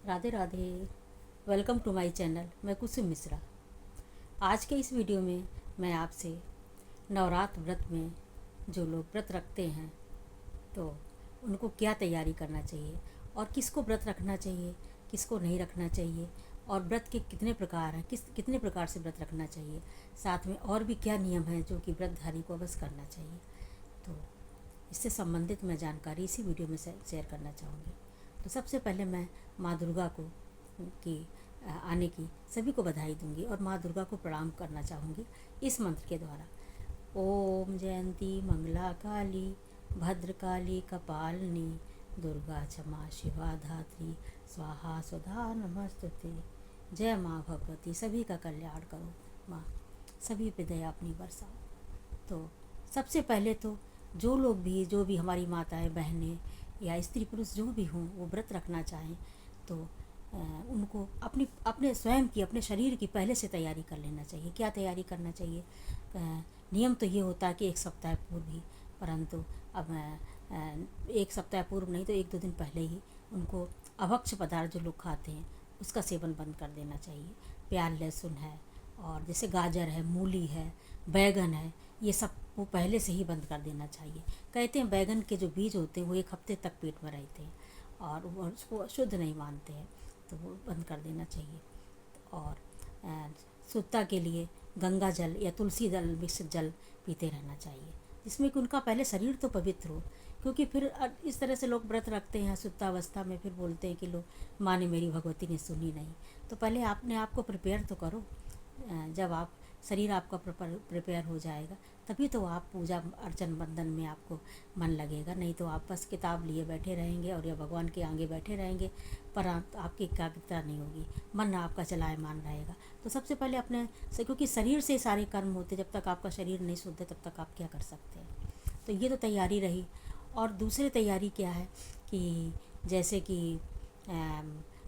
Radhe Radhe. Welcome to my channel. मैं कुसुम मिश्रा। आज के इस वीडियो में मैं आपसे नवरात्र व्रत में जो लोग व्रत रखते हैं तो उनको क्या तैयारी करना चाहिए और किसको व्रत रखना चाहिए, किसको नहीं रखना चाहिए, और व्रत के कितने प्रकार हैं, कितने प्रकार से व्रत रखना चाहिए, साथ में और भी क्या नियम हैं जो कि व्रतधारी को अवश्य करना चाहिए। तो इससे संबंधित मैं जानकारी इसी वीडियो में शेयर करना चाहूँगी। तो सबसे पहले मैं माँ दुर्गा को की आने की सभी को बधाई दूंगी और माँ दुर्गा को प्रणाम करना चाहूँगी इस मंत्र के द्वारा। ओम जयंती मंगला काली भद्रकाली कपालिनी दुर्गा क्षमा शिवा धात्री स्वाहा सुधा नमस्तुते। जय माँ भगवती, सभी का कल्याण करो माँ, सभी पे दया अपनी बरसाओ। तो सबसे पहले तो जो भी हमारी माताएं बहनें या स्त्री पुरुष जो भी हों वो व्रत रखना चाहें तो उनको अपने स्वयं की, अपने शरीर की पहले से तैयारी कर लेना चाहिए। क्या तैयारी करना चाहिए? नियम तो ये होता है कि एक सप्ताह पूर्व ही, परंतु अब एक सप्ताह पूर्व नहीं तो एक दो दिन पहले ही उनको अभक्ष पदार्थ जो लोग खाते हैं उसका सेवन बंद कर देना चाहिए। प्याज लहसुन है और जैसे गाजर है, मूली है, बैगन है, ये सब वो पहले से ही बंद कर देना चाहिए। कहते हैं बैगन के जो बीज होते हैं वो एक हफ्ते तक पेट में रहते हैं और वो उसको अशुद्ध नहीं मानते हैं, तो वो बंद कर देना चाहिए। और शुद्धता के लिए गंगा जल या तुलसी जल मिश्रित जल पीते रहना चाहिए, जिसमें कि उनका पहले शरीर तो पवित्र हो। क्योंकि फिर इस तरह से लोग व्रत रखते हैं शुद्धावस्था में, फिर बोलते हैं कि लो माँ ने मेरी भगवती ने सुनी नहीं। तो पहले आपने आपको प्रिपेयर तो करो। जब आप शरीर आपका प्रिपेयर हो जाएगा तभी तो आप पूजा अर्चन बंधन में आपको मन लगेगा, नहीं तो आप बस किताब लिए बैठे रहेंगे और या भगवान के आगे बैठे रहेंगे पर आपकी एकाग्रता नहीं होगी, मन आपका चलायमान रहेगा। तो सबसे पहले अपने से, क्योंकि शरीर से सारे कर्म होते, जब तक आपका शरीर नहीं शुद्ध है तब तक आप क्या कर सकते हैं। तो ये तो तैयारी रही। और दूसरी तैयारी क्या है कि जैसे कि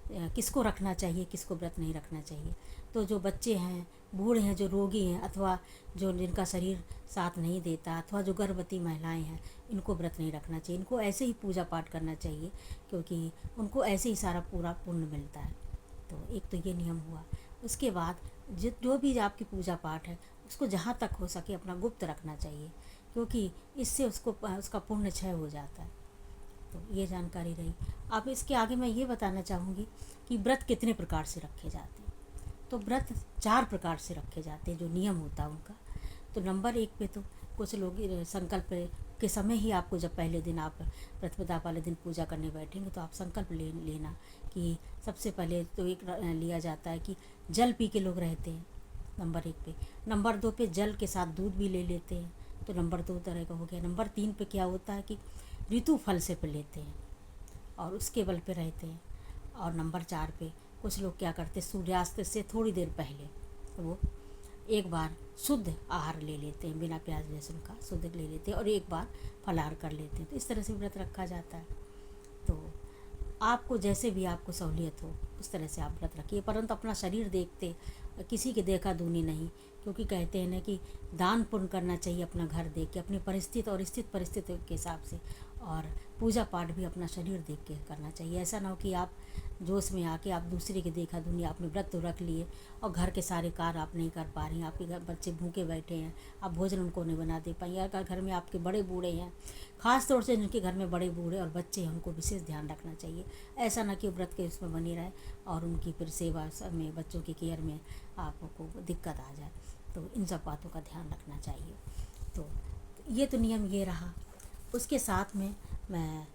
किसको रखना चाहिए, किसको व्रत नहीं रखना चाहिए। तो जो बच्चे हैं, बूढ़े हैं, जो रोगी हैं, अथवा जो जिनका शरीर साथ नहीं देता, अथवा जो गर्भवती महिलाएं हैं, इनको व्रत नहीं रखना चाहिए। इनको ऐसे ही पूजा पाठ करना चाहिए क्योंकि उनको ऐसे ही सारा पूरा पुण्य मिलता है। तो एक तो ये नियम हुआ। उसके बाद जो भी आपकी पूजा पाठ है उसको जहाँ तक हो सके अपना गुप्त रखना चाहिए, क्योंकि इससे उसका पुण्य क्षय हो जाता है। तो ये जानकारी रही। अब इसके आगे मैं ये बताना चाहूँगी कि व्रत कितने प्रकार से रखे जाते हैं। तो व्रत 4 प्रकार से रखे जाते हैं, जो नियम होता है उनका। तो नंबर 1 पे तो कुछ लोग संकल्प के समय ही आपको, जब पहले दिन आप प्रतिपदा वाले दिन पूजा करने बैठेंगे तो आप संकल्प लेना कि सबसे पहले तो एक लिया जाता है कि जल पी के लोग रहते हैं, नंबर 1 पे। नंबर 2 पे जल के साथ दूध भी ले लेते हैं, तो नंबर 2 तरह का हो गया। नंबर 3 पे क्या होता है कि ऋतु फल से पे लेते हैं और उसके बल पे रहते हैं। और नंबर 4 पे कुछ लोग क्या करते हैं, सूर्यास्त से थोड़ी देर पहले वो एक बार शुद्ध आहार ले लेते हैं, बिना प्याज लहसुन का शुद्ध ले लेते हैं और एक बार फलाहार कर लेते हैं। तो इस तरह से व्रत रखा जाता है। तो आपको जैसे भी आपको सहूलियत हो उस तरह से आप व्रत रखिए, परंतु अपना शरीर देखते, किसी के देखा दूनी नहीं। क्योंकि कहते हैं ना कि दान पुण्य करना चाहिए अपना घर देख के, अपनी परिस्थिति और स्थित परिस्थिति के हिसाब से। और पूजा पाठ भी अपना शरीर देख के करना चाहिए। ऐसा ना हो कि आप जोश में आके आप दूसरे के देखा दुनिया, आपने व्रत तो रख लिए और घर के सारे कार्य आप नहीं कर पा रही हैं, आपके घर बच्चे भूखे बैठे हैं, आप भोजन उनको नहीं बना दे पाएंगे। अगर घर में आपके बड़े बूढ़े हैं, ख़ास तौर से जिनके घर में बड़े बूढ़े और बच्चे हैं, उनको विशेष ध्यान रखना चाहिए। ऐसा ना कि व्रत के उसमें बनी रहे और उनकी फिर सेवा में, बच्चों की केयर में आपको दिक्कत आ जाए। तो इन सब बातों का ध्यान रखना चाहिए। तो ये तो नियम ये रहा। उसके साथ में मैं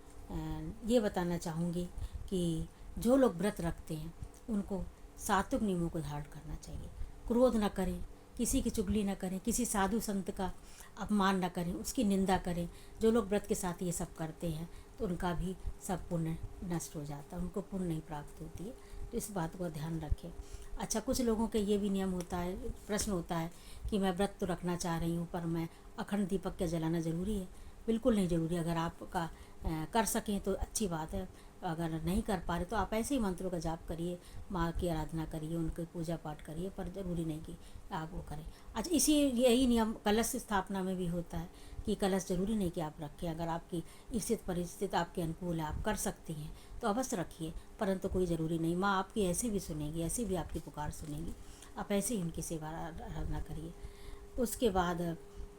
ये बताना चाहूँगी कि जो लोग व्रत रखते हैं उनको सात्विक नियमों को धारण करना चाहिए। क्रोध न करें, किसी की चुगली न करें, किसी साधु संत का अपमान न करें, उसकी निंदा करें। जो लोग व्रत के साथ ये सब करते हैं तो उनका भी सब पुण्य नष्ट हो जाता है, उनको पुण्य नहीं प्राप्त होती है। तो इस बात को ध्यान रखें। अच्छा, कुछ लोगों के ये भी नियम होता है, प्रश्न होता है कि मैं व्रत तो रखना चाह रही हूँ पर मैं अखंड दीपक क्या जलाना ज़रूरी है? बिल्कुल नहीं ज़रूरी। अगर आपका कर सकें तो अच्छी बात है, अगर नहीं कर पा रहे तो आप ऐसे ही मंत्रों का जाप करिए, माँ की आराधना करिए, उनकी पूजा पाठ करिए, पर ज़रूरी नहीं कि आप वो करें। अच्छा, यही नियम कलश स्थापना में भी होता है कि कलश ज़रूरी नहीं कि आप रखें। अगर आपकी स्थिति परिस्थिति आपके अनुकूल है, आप कर सकती हैं तो अवश्य रखिए, परंतु कोई ज़रूरी नहीं। माँ आपकी ऐसे भी सुनेगी, ऐसे भी आपकी पुकार सुनेगी, आप ऐसे ही उनकी सेवा आराधना करिए। उसके बाद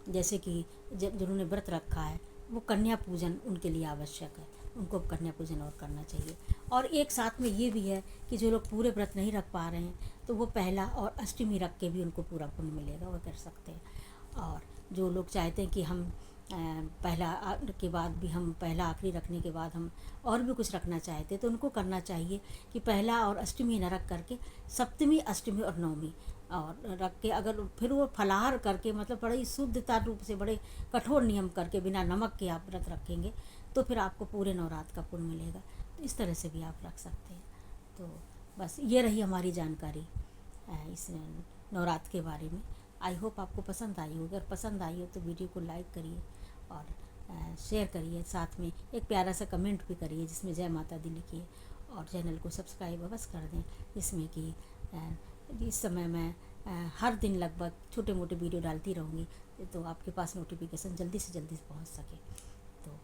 जैसे कि जिन्होंने व्रत रखा है वो कन्या पूजन उनके लिए आवश्यक है, उनको कन्या पूजन और करना चाहिए। और एक साथ में ये भी है कि जो लोग पूरे व्रत नहीं रख पा रहे हैं तो वो पहला और अष्टमी रख के भी उनको पूरा पुण्य मिलेगा, वो कर सकते हैं। और जो लोग चाहते हैं कि हम पहला के बाद भी हम पहला आखिरी रखने के बाद हम और भी कुछ रखना चाहते तो उनको करना चाहिए कि पहला और अष्टमी न रख करके सप्तमी, अष्टमी और नवमी और रख के, अगर फिर वो फलाहार करके मतलब बड़े ही शुद्धता रूप से, बड़े कठोर नियम करके बिना नमक के आप व्रत रखेंगे तो फिर आपको पूरे नवरात्र का पुण्य मिलेगा। तो इस तरह से भी आप रख सकते हैं। तो बस ये रही हमारी जानकारी इस नवरात्र के बारे में। आई होप आपको पसंद आई हो। अगर पसंद आई हो तो वीडियो को लाइक करिए और शेयर करिए, साथ में एक प्यारा सा कमेंट भी करिए जिसमें जय माता दी लिखिए, और चैनल को सब्सक्राइब अवश्य कर दें, जिसमें कि इस समय मैं हर दिन लगभग छोटे मोटे वीडियो डालती रहूँगी तो आपके पास नोटिफिकेशन जल्दी से जल्दी पहुँच सके। तो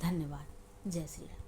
धन्यवाद। जय श्री राम।